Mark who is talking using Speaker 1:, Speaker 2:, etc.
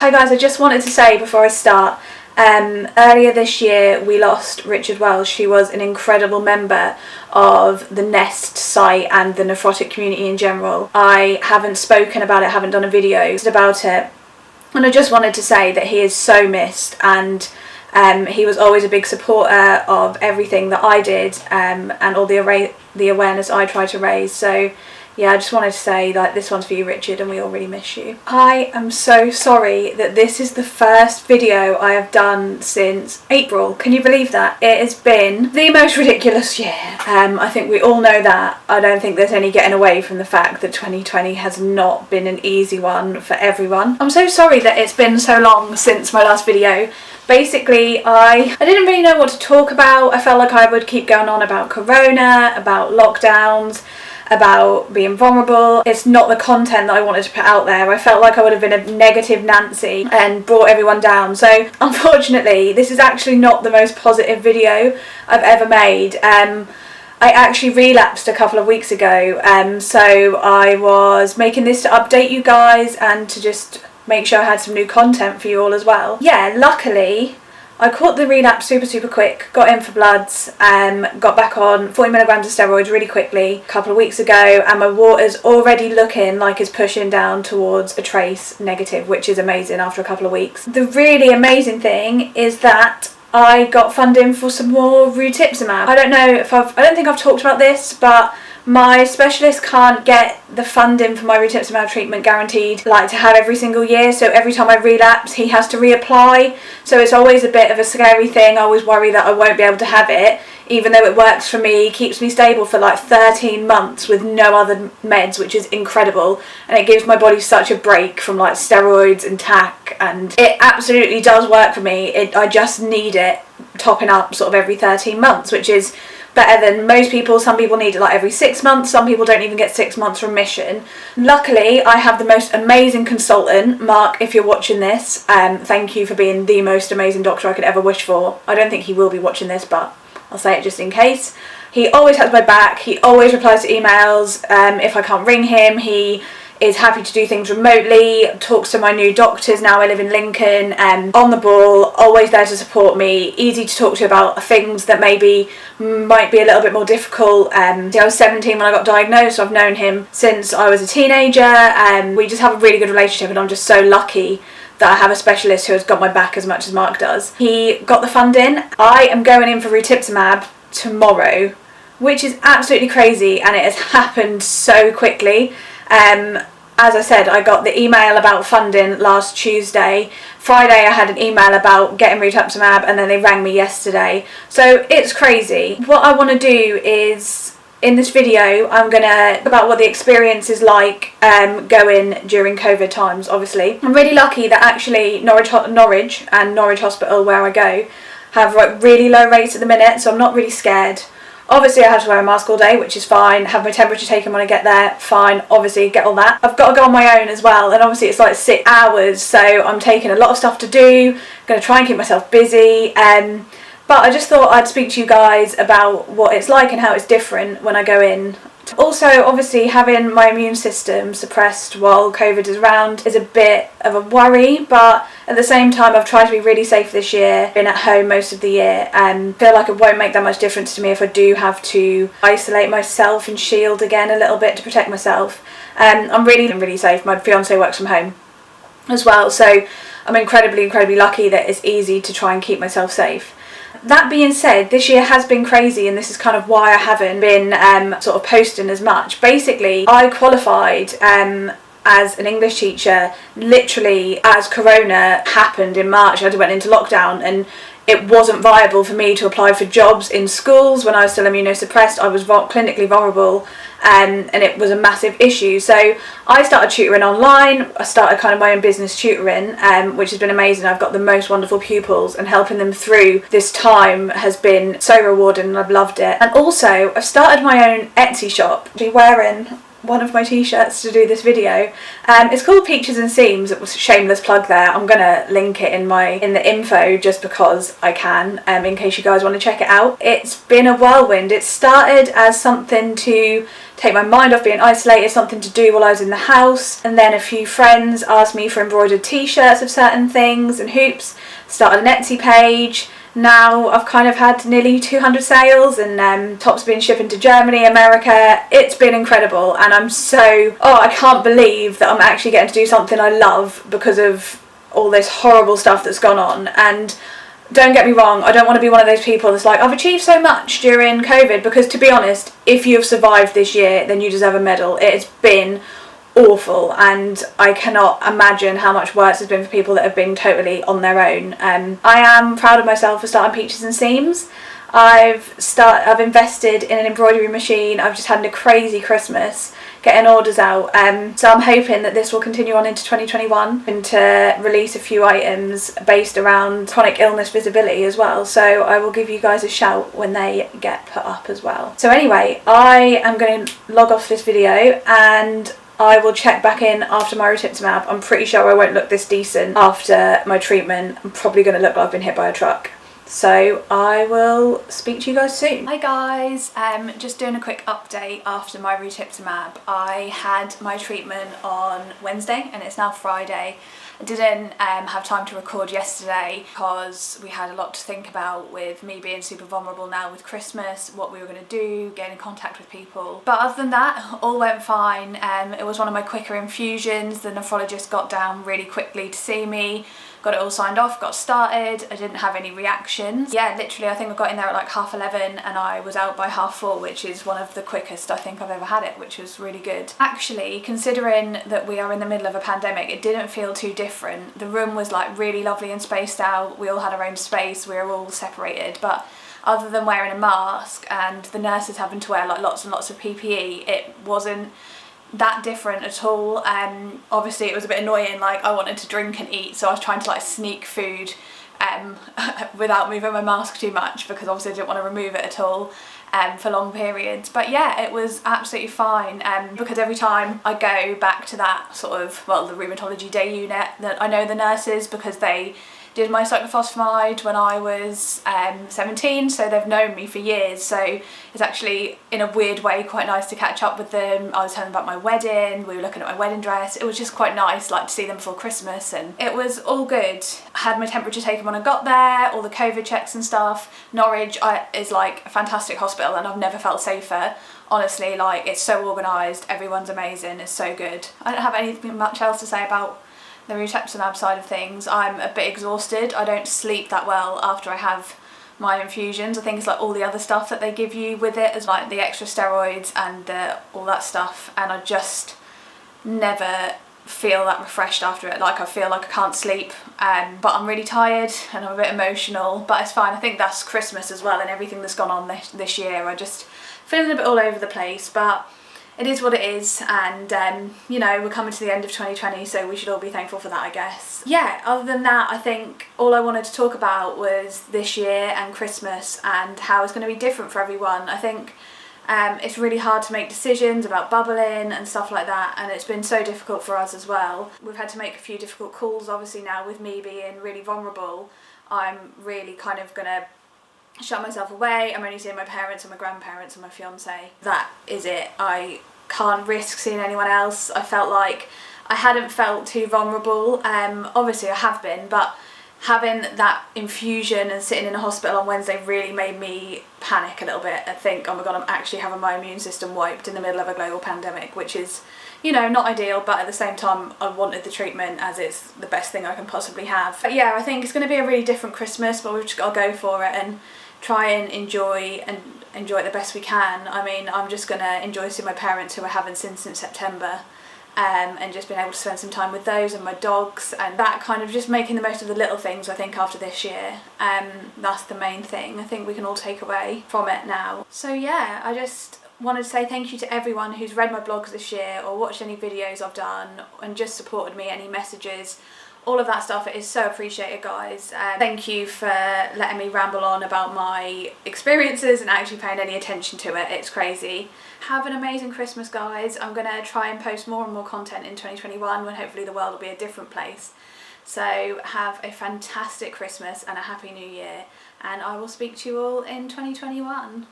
Speaker 1: Hi guys, I just wanted to say before I start, earlier this year we lost Richard Wells. She was an incredible member of the Nest site and the nephrotic community in general. I haven't spoken about it, haven't done a video about it, and I just wanted to say that he is so missed, and he was always a big supporter of everything that I did and all the awareness I tried to raise. So yeah, I just wanted to say, like, this one's for you, Richard, and we all really miss you. I am so sorry that this is the first video I have done since April. Can you believe that? It has been the most ridiculous year. I think we all know that. I don't think there's any getting away from the fact that 2020 has not been an easy one for everyone. I'm so sorry that it's been so long since my last video. Basically, I didn't really know what to talk about. I felt like I would keep going on about corona, about lockdowns, about being vulnerable. It's not the content that I wanted to put out there. I felt like I would have been a negative Nancy and brought everyone down. So unfortunately, this is actually not the most positive video I've ever made. I actually relapsed a couple of weeks ago, so I was making this to update you guys and to just make sure I had some new content for you all as well. Yeah, luckily I caught the relapse super quick, got in for bloods, got back on 40 milligrams of steroids really quickly a couple of weeks ago, and my water's already looking like it's pushing down towards a trace negative, which is amazing after a couple of weeks. The really amazing thing is that I got funding for some more Rituximab. I don't think I've talked about this, but my specialist can't get the funding for my Rituximab treatment guaranteed, like, to have every single year, so every time I relapse he has to reapply, so it's always a bit of a scary thing. I always worry that I won't be able to have it, even though it works for me, keeps me stable for like 13 months with no other meds, which is incredible, and it gives my body such a break from like steroids and tack, and it absolutely does work for me. I just need it topping up sort of every 13 months, which is better than most people. Some people need it like every 6 months, some people don't even get 6 months remission. Luckily, I have the most amazing consultant. Mark, if you're watching this, thank you for being the most amazing doctor I could ever wish for. I don't think he will be watching this, but I'll say it just in case. He always has my back, he always replies to emails. If I can't ring him, he is happy to do things remotely, talks to my new doctors now. I live in Lincoln, on the ball, always there to support me, easy to talk to about things that might be a little bit more difficult. I was 17 when I got diagnosed, so I've known him since I was a teenager. We just have a really good relationship, and I'm just so lucky that I have a specialist who has got my back as much as Mark does. He got the funding. I am going in for Rituximab tomorrow, which is absolutely crazy, and it has happened so quickly. As I said, I got the email about funding last Tuesday. Friday I had an email about getting Rituximab, and then they rang me yesterday. So it's crazy. What I want to do is, in this video, I'm going to talk about what the experience is like going during COVID times, obviously. I'm really lucky that actually Norwich and Norwich Hospital, where I go, have really low rates at the minute, so I'm not really scared. Obviously I have to wear a mask all day, which is fine. Have my temperature taken when I get there, fine. Obviously get all that. I've got to go on my own as well, and obviously it's like 6 hours, so I'm taking a lot of stuff to do. Going to try and keep myself busy. But I just thought I'd speak to you guys about what it's like and how it's different when I go in. Also, obviously, having my immune system suppressed while COVID is around is a bit of a worry, but at the same time I've tried to be really safe this year, been at home most of the year, and feel like it won't make that much difference to me if I do have to isolate myself and shield again a little bit to protect myself. I'm really safe. My fiance works from home as well, so I'm incredibly lucky that it's easy to try and keep myself safe. That being said, this year has been crazy, and this is kind of why I haven't been sort of posting as much. Basically, I qualified as an English teacher literally as Corona happened in March. I went into lockdown, and it wasn't viable for me to apply for jobs in schools when I was still immunosuppressed. I was clinically vulnerable, and it was a massive issue. So I started tutoring online. I started kind of my own business tutoring, which has been amazing. I've got the most wonderful pupils, and helping them through this time has been so rewarding, and I've loved it. And also, I've started my own Etsy shop. I'm wearing one of my t-shirts to do this video. It's called Peaches and Seams. It was a shameless plug there. I'm gonna link it in the info just because I can, in case you guys want to check it out. It's been a whirlwind. It started as something to take my mind off being isolated, something to do while I was in the house. And then a few friends asked me for embroidered t-shirts of certain things and hoops, started an Etsy page. Now I've kind of had nearly 200 sales, and tops been shipping to Germany, America. It's been incredible, and I can't believe that I'm actually getting to do something I love because of all this horrible stuff that's gone on. And don't get me wrong, I don't want to be one of those people that's like, I've achieved so much during COVID, because to be honest, if you've survived this year, then you deserve a medal. It's been awful, and I cannot imagine how much worse it's been for people that have been totally on their own. I am proud of myself for starting Peaches and Seams. I've invested in an embroidery machine. I've just had a crazy Christmas getting orders out, so I'm hoping that this will continue on into 2021 and to release a few items based around chronic illness visibility as well, so I will give you guys a shout when they get put up as well. So anyway, I am going to log off this video and I will check back in after my Rituximab. I'm pretty sure I won't look this decent after my treatment. I'm probably going to look like I've been hit by a truck. So I will speak to you guys soon. Hi guys, just doing a quick update after my Rituximab. I had my treatment on Wednesday and it's now Friday. I didn't have time to record yesterday because we had a lot to think about with me being super vulnerable now with Christmas, what we were going to do, getting in contact with people. But other than that, all went fine. It was one of my quicker infusions. The nephrologist got down really quickly to see me, got it all signed off, got started. I didn't have any reactions. Yeah, literally I think I got in there at like 11:30 and I was out by 4:30, which is one of the quickest I think I've ever had it, which was really good. Actually, considering that we are in the middle of a pandemic, it didn't feel too different. The room was like really lovely and spaced out. We all had our own space, we were all separated, but other than wearing a mask and the nurses having to wear like lots and lots of PPE, it wasn't that different at all. Obviously it was a bit annoying, like I wanted to drink and eat, so I was trying to like sneak food without moving my mask too much, because obviously I didn't want to remove it at all for long periods. But yeah, it was absolutely fine, because every time I go back to that sort of, well, the rheumatology day unit, that I know the nurses because they did my cyclophosphamide when I was 17, so they've known me for years, so it's actually in a weird way quite nice to catch up with them. I was telling them about my wedding, we were looking at my wedding dress. It was just quite nice, like, to see them before Christmas, and it was all good. I had my temperature taken when I got there, all the COVID checks and stuff. Norwich is like a fantastic hospital and I've never felt safer. Honestly, like, it's so organised, everyone's amazing, it's so good. I don't have anything much else to say about the Rituximab side of things. I'm a bit exhausted. I don't sleep that well after I have my infusions. I think it's like all the other stuff that they give you with it, as like the extra steroids and all that stuff, and I just never feel that refreshed after it. Like, I feel like I can't sleep, but I'm really tired and I'm a bit emotional, but it's fine. I think that's Christmas as well and everything that's gone on this year. I just feeling a bit all over the place, but it is what it is, and you know, we're coming to the end of 2020, so we should all be thankful for that, I guess. Yeah, other than that, I think all I wanted to talk about was this year and Christmas and how it's going to be different for everyone. I think it's really hard to make decisions about bubbling and stuff like that, and it's been so difficult for us as well. We've had to make a few difficult calls, obviously. Now with me being really vulnerable, I'm really kind of gonna shut myself away. I'm only seeing my parents and my grandparents and my fiance. That is it. I can't risk seeing anyone else. I felt like I hadn't felt too vulnerable. Obviously I have been, but having that infusion and sitting in a hospital on Wednesday really made me panic a little bit and think, oh my god, I'm actually having my immune system wiped in the middle of a global pandemic, which is, you know, not ideal, but at the same time I wanted the treatment as it's the best thing I can possibly have. But yeah, I think it's going to be a really different Christmas, but we've just got to go for it and try and enjoy it the best we can. I mean, I'm just going to enjoy seeing my parents, who I haven't seen since September, and just being able to spend some time with those and my dogs, and that kind of just making the most of the little things, I think, after this year. That's the main thing I think we can all take away from it now. So yeah, I just wanted to say thank you to everyone who's read my blogs this year or watched any videos I've done and just supported me, any messages, all of that stuff. It is so appreciated, guys. Thank you for letting me ramble on about my experiences and actually paying any attention to it. It's crazy. Have an amazing Christmas, guys. I'm going to try and post more and more content in 2021 when hopefully the world will be a different place. So have a fantastic Christmas and a happy new year, and I will speak to you all in 2021.